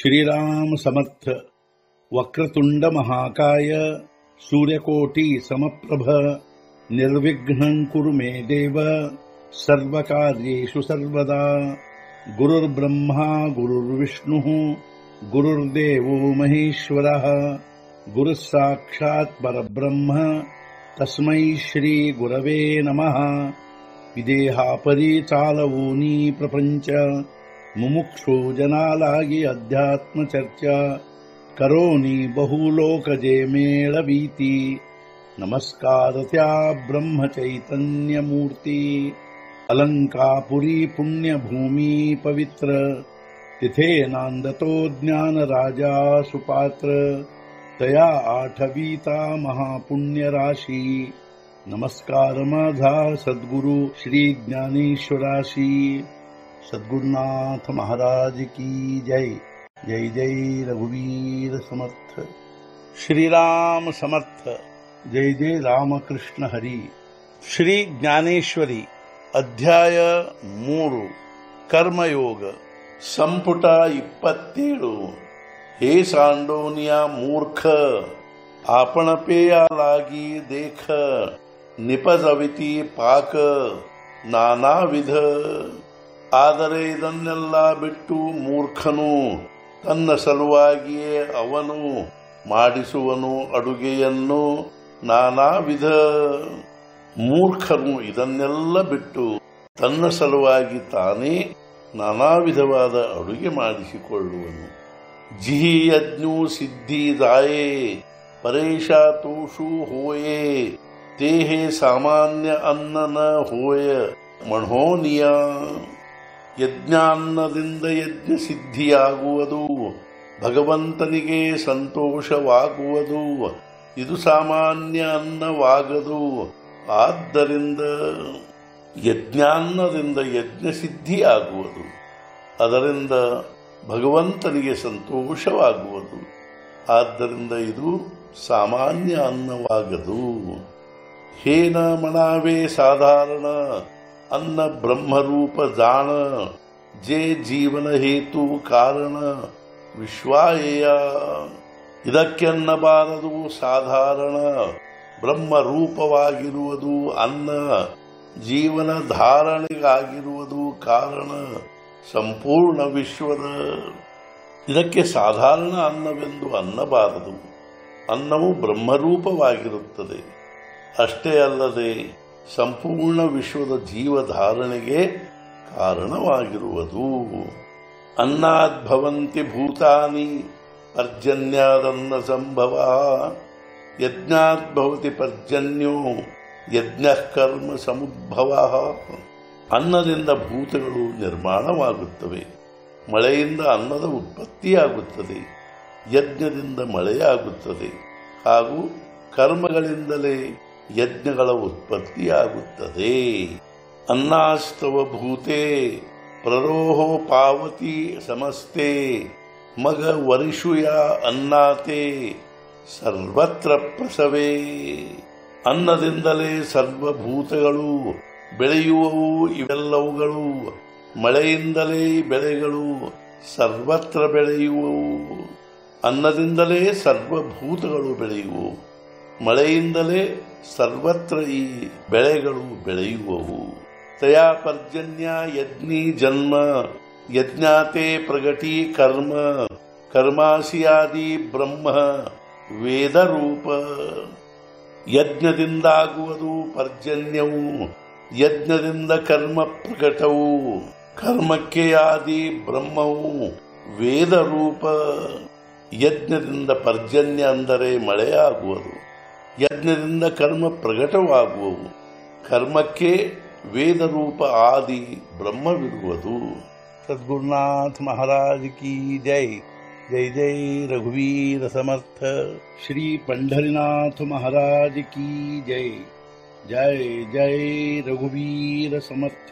श्रीराम समर्थ। वक्रतुंड महाकाय सूर्यकोटि समप्रभ निर्विघ्नं कुरु मे देव सर्वकार्येषु सर्वदा। गुरुर्ब्रह्मा गुरुर्विष्णुः गुरुर्देवो महेश्वरः गुरुः साक्षात् परब्रह्म तस्मै श्री गुरवे नमः। विदेहापरि चालवूनी प्रपंच मुमुक्षो जनालागी अध्यात्म चर्चा करोनी बहुलोकजे मेळवीती। नमस्कार त्या ब्रह्म चैतन्य मूर्ती अलंकापुरी पुण्यभूमी पवित्र तिथे नांदतो ज्ञान राजा सुपात्र तया आठवीता महापुण्य राशी। नमस्कार माझा सद्गुरु श्री ज्ञानेश्वराशी। सद्गुरुनाथ महाराज की जय। जय जय रघुवीर समर्थ। श्रीराम समर्थ। जय जय रामकृष्ण हरी। श्री ज्ञानेश्वरी अध्याय 3 कर्मयोग ಸಂಪುಟ 27। हे सांडोनिया मूर्ख आपणपेयालागी देख ನಿಪಜವಿತಿ ಪಾಕ ನಾನಾ ವಿಧ। ಆದರೆ ಇದನ್ನೆಲ್ಲ ಬಿಟ್ಟು ಮೂರ್ಖನು ತನ್ನ ಸಲುವಾಗಿಯೇ ಅವನು ಮಾಡಿಸುವನು ಅಡುಗೆಯನ್ನು ನಾನಾ ವಿಧ। ಮೂರ್ಖನು ಇದನ್ನೆಲ್ಲ ಬಿಟ್ಟು ತನ್ನ ಸಲುವಾಗಿ ತಾನೇ ನಾನಾ ವಿಧವಾದ ಅಡುಗೆ ಮಾಡಿಸಿಕೊಳ್ಳುವನು। ಜಿಹಿ ಯಜ್ಞು ಸಿದ್ಧಿ ದಾಯೇ ಪರೇಶಾ ತೋಷು ಹೋಯೇ ತೇಹೆ ಸಾಮಾನ್ಯ ಅನ್ನ ನ ಹೋಯ ಮಣೋನಿಯ। ಯಜ್ಞಾನ್ನದಿಂದ ಯಜ್ಞ ಸಿದ್ಧಿಯಾಗುವುದು, ಭಗವಂತನಿಗೆ ಸಂತೋಷವಾಗುವುದು, ಇದು ಸಾಮಾನ್ಯ ಅನ್ನವಾಗದು। ಆದ್ದರಿಂದ ಯಜ್ಞಾನ್ನದಿಂದ ಯಜ್ಞ ಸಿದ್ಧಿಯಾಗುವುದು, ಅದರಿಂದ ಭಗವಂತನಿಗೆ ಸಂತೋಷವಾಗುವುದು, ಆದ್ದರಿಂದ ಇದು ಸಾಮಾನ್ಯ ಅನ್ನವಾಗದು। ಹೇನ ಮನಾವೇ ಸಾಧಾರಣ ಅನ್ನ ಬ್ರಹ್ಮರೂಪ ಜಾಣ ಜೇ ಜೀವನ ಹೇತು ಕಾರಣ ವಿಶ್ವಾಯೇಯ। ಇದಕ್ಕೆ ಅನ್ನಬಾರದು ಸಾಧಾರಣ ಬ್ರಹ್ಮರೂಪವಾಗಿರುವುದು ಅನ್ನ, ಜೀವನ ಧಾರಣೆಗಾಗಿರುವುದು ಕಾರಣ ಸಂಪೂರ್ಣ ವಿಶ್ವದ। ಇದಕ್ಕೆ ಸಾಧಾರಣ ಅನ್ನವೆಂದು ಅನ್ನಬಾರದು, ಅನ್ನವು ಬ್ರಹ್ಮರೂಪವಾಗಿರುತ್ತದೆ। ಅಷ್ಟೇ ಅಲ್ಲದೆ ಸಂಪೂರ್ಣ ವಿಶ್ವದ ಜೀವಧಾರಣೆಗೆ ಕಾರಣವಾಗಿರುವುದು। ಅನ್ನದ್ಭವಂತಿ ಭೂತಾನಿ ಪರ್ಜನ್ಯಾದನ್ನ ಸಂಭವ ಯಜ್ಞಾದ್ಭವತಿ ಪರ್ಜನ್ಯೋ ಯಜ್ಞ ಕರ್ಮ ಸಮುದ್ಭವ। ಅನ್ನದಿಂದ ಭೂತಗಳು ನಿರ್ಮಾಣವಾಗುತ್ತವೆ, ಮಳೆಯಿಂದ ಅನ್ನದ ಉತ್ಪತ್ತಿಯಾಗುತ್ತದೆ, ಯಜ್ಞದಿಂದ ಮಳೆಯಾಗುತ್ತದೆ, ಹಾಗೂ ಕರ್ಮಗಳಿಂದಲೇ ಯಜ್ಞಗಳ ಉತ್ಪತ್ತಿಯಾಗುತ್ತದೆ। ಅನ್ನಾಸ್ತವ ಭೂತೆ ಪ್ರರೋಹೋ ಪಾವತಿ ಸಮಸ್ತೆ ಮಗ ವರಿಷುಯ ಅನ್ನಾತೆ ಸರ್ವತ್ರ ಪ್ರಸವೇ। ಅನ್ನದಿಂದಲೇ ಸರ್ವಭೂತಗಳು ಬೆಳೆಯುವವು, ಇವೆಲ್ಲವುಗಳು ಮಳೆಯಿಂದಲೇ ಬೆಳೆಗಳು ಸರ್ವತ್ರ ಬೆಳೆಯುವವು। ಅನ್ನದಿಂದಲೇ ಸರ್ವಭೂತಗಳು ಬೆಳೆಯುವವು, ಮಳೆಯಿಂದಲೇ ಸರ್ವತ್ರ ಈ ಬೆಳೆಗಳು ಬೆಳೆಯುವವು। ತಯಾ ಪರ್ಜನ್ಯ ಯಜ್ಞಿ ಜನ್ಮ ಯಜ್ಞಾತೆ ಪ್ರಗತಿ ಕರ್ಮ ಕರ್ಮಾಸಿಯಾದಿ ಬ್ರಹ್ಮ ವೇದರೂಪ। ಯಜ್ಞದಿಂದಾಗುವುದು ಪರ್ಜನ್ಯವು, ಯಜ್ಞದಿಂದ ಕರ್ಮ ಪ್ರಕಟವು, ಕರ್ಮಕ್ಕೆ ಆದಿ ಬ್ರಹ್ಮವು ವೇದರೂಪ। ಯಜ್ಞದಿಂದ ಪರ್ಜನ್ಯ ಅಂದರೆ ಮಳೆಯಾಗುವುದು, ಯಜ್ಞದಿಂದ ಕರ್ಮ ಪ್ರಕಟವಾಗುವವು, ಕರ್ಮಕ್ಕೆ ವೇದರೂಪ ಆದಿ ಬ್ರಹ್ಮವಿರುವುದು। ಸದ್ಗುರುನಾಥ ಮಹಾರಾಜ್ ಕಿ ಜೈ। जय जय रघुवीर समर्थ। श्री पंढरीनाथ महाराज की जय। जय जय रघुवीर समर्थ।